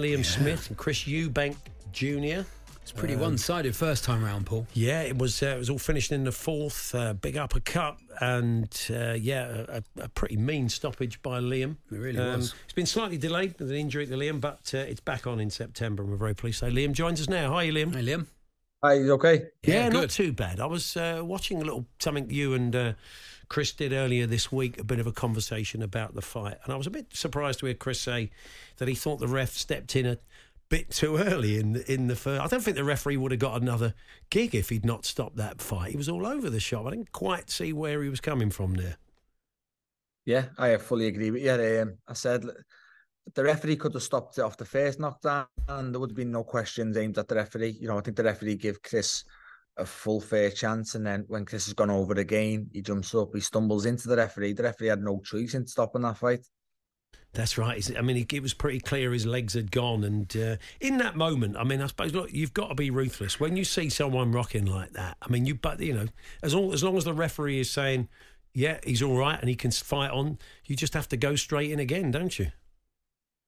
Liam Smith and Chris Eubank Jr. It's pretty one-sided first time round, Paul. Yeah, it was all finished in the fourth, big uppercut, and a pretty mean stoppage by Liam. It really was. It's been slightly delayed with an injury to Liam, but it's back on in September, and we're very pleased to say Liam joins us now. Hi, Liam. Hey, Liam. Hi, you okay? Yeah, good. not too bad. I was watching a little something you and Chris did earlier this week, a bit of a conversation about the fight, and I was a bit surprised to hear Chris say that he thought the ref stepped in a bit too early in the first. I don't think the referee would have got another gig if he'd not stopped that fight. He was all over the shop. I didn't quite see where he was coming from there. Yeah, I fully agree with you. I said the referee could have stopped it off the first knockdown and there would have been no questions aimed at the referee. You know, I think the referee gave Chris a full fair chance, and then when Chris has gone over again, he jumps up, he stumbles into the referee. The referee had no choice in stopping that fight. That's right. I mean, it was pretty clear his legs had gone. And in that moment, I mean, I suppose, look, you've got to be ruthless. When you see someone rocking like that, I mean, as long as the referee is saying, yeah, he's all right and he can fight on, you just have to go straight in again, don't you?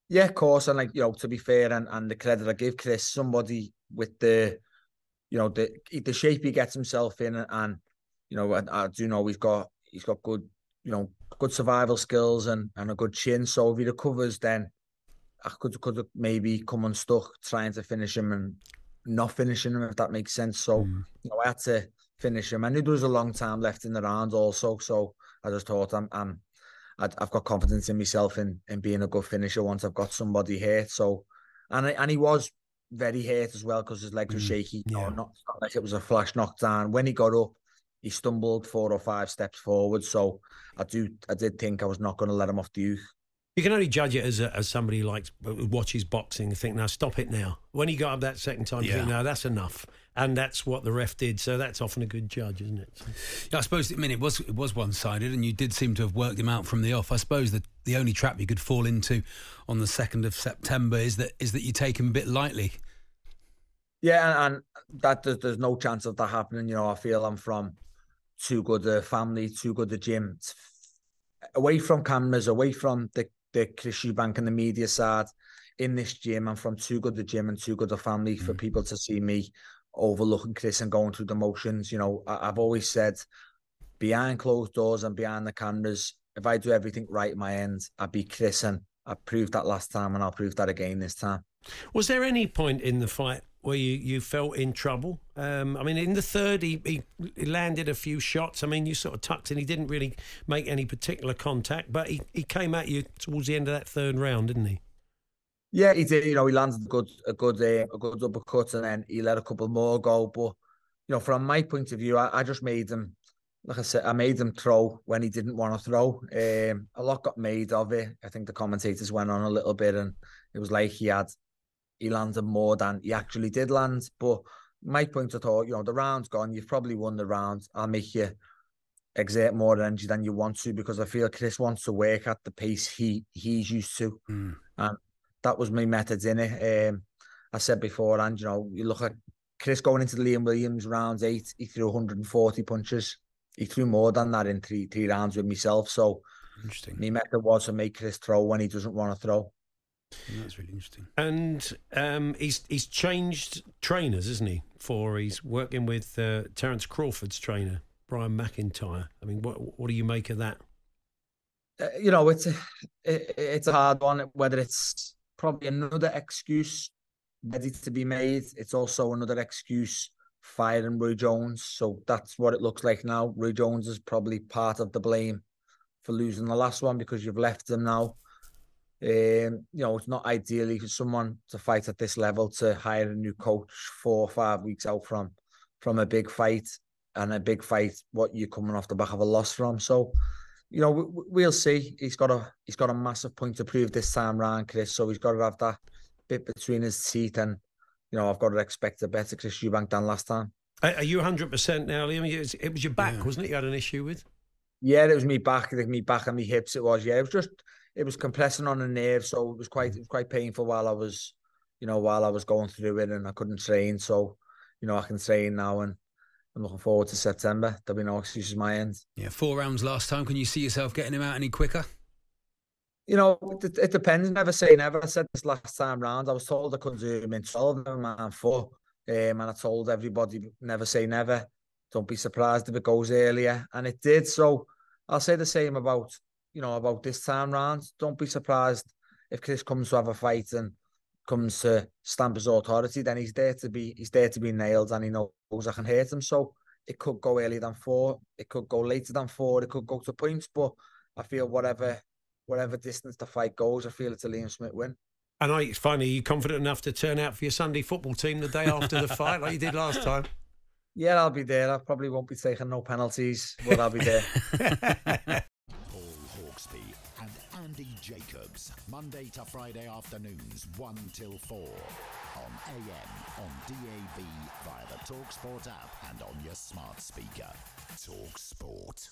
Yeah, of course. And, to be fair, and the credit I give Chris, somebody with the shape he gets himself in, and, I do know he's got good, good survival skills and a good chin. So if he recovers, then I could have maybe come unstuck trying to finish him and not finishing him, if that makes sense. So, I had to finish him. I knew there was a long time left in the round also. So I just thought I've got confidence in myself in being a good finisher once I've got somebody hurt. So, and he was very hurt as well because his legs were shaky. Yeah. Not like it was a flash knockdown. When he got up, he stumbled 4 or 5 steps forward. So I did think I was not going to let him off the hook. You can only judge it as somebody watches boxing and think, now stop it now. When he got up that second time, you think, no, that's enough. And that's what the ref did. So that's often a good judge, isn't it? Yeah, I suppose, it was one-sided, and you did seem to have worked him out from the off. I suppose that the only trap you could fall into on the 2nd of September is that you take him a bit lightly. Yeah, and that there's no chance of that happening. I feel I'm from too good a family, too good a gym, away from cameras, away from the Chris Eubank and the media side. In this gym, I'm from too good a gym and too good a family for people to see me overlooking Chris and going through the motions. I've always said, behind closed doors and behind the cameras, if I do everything right in my end, I beat Chris, and I proved that last time, and I'll prove that again this time. Was there any point in the fight where you felt in trouble? I mean, in the third, he landed a few shots. I mean, you sort of tucked in. He didn't really make any particular contact, but he came at you towards the end of that third round, didn't he? Yeah, he did. He landed a good uppercut, and then he let a couple more go. But from my point of view, I just made him. Like I said, I made him throw when he didn't want to throw. A lot got made of it. I think the commentators went on a little bit, and it was like he landed more than he actually did land. But my point, I thought, the round's gone. You've probably won the round. I'll make you exert more energy than you want to, because I feel Chris wants to work at the pace he's used to. And that was my methods in it. I said before, and you look at Chris going into the Liam Williams round 8, he threw 140 punches. He threw more than that in three rounds with myself. So interesting. My method was to make Chris throw when he doesn't want to throw. Yeah, that's really interesting. And he's changed trainers, isn't he? He's working with Terence Crawford's trainer, Brian McIntyre. I mean, what do you make of that? It's a hard one. Whether it's probably another excuse ready to be made, it's also another excuse firing Roy Jones. So that's what it looks like now. Roy Jones is probably part of the blame for losing the last one, because you've left him now. It's not ideally for someone to fight at this level to hire a new coach 4 or 5 weeks out from a big fight, and a big fight what you're coming off the back of a loss from. So we'll see. He's got a massive point to prove this time round, Chris, so he's got to have that bit between his teeth, and I've got to expect a better Chris Eubank than last time. Are you 100% now, Liam? It was your back, wasn't it, you had an issue with? Yeah, it was me back and me hips. It was, yeah. It was compressing on the nerve, so it was quite painful while I was going through it, and I couldn't train. So, I can train now, and I'm looking forward to September. There'll be no excuses on my end. Yeah, 4 rounds last time. Can you see yourself getting him out any quicker? It depends. Never say never. I said this last time round. I was told I couldn't do him in 12, never mind 4. And I told everybody, never say never. Don't be surprised if it goes earlier. And it did. So I'll say the same about this time round. Don't be surprised if Chris comes to have a fight and comes to stamp his authority. Then he's there to be nailed, and he knows I can hurt him. So it could go earlier than 4. It could go later than 4. It could go to points. But I feel whatever distance the fight goes, I feel it's a Liam Smith win. And it's funny, are you confident enough to turn out for your Sunday football team the day after the fight like you did last time? Yeah, I'll be there. I probably won't be taking no penalties, but I'll be there. Paul Hawksby and Andy Jacobs, Monday to Friday afternoons, 1 till 4. On AM, on DAB, via the talkSPORT app and on your smart speaker. talkSPORT.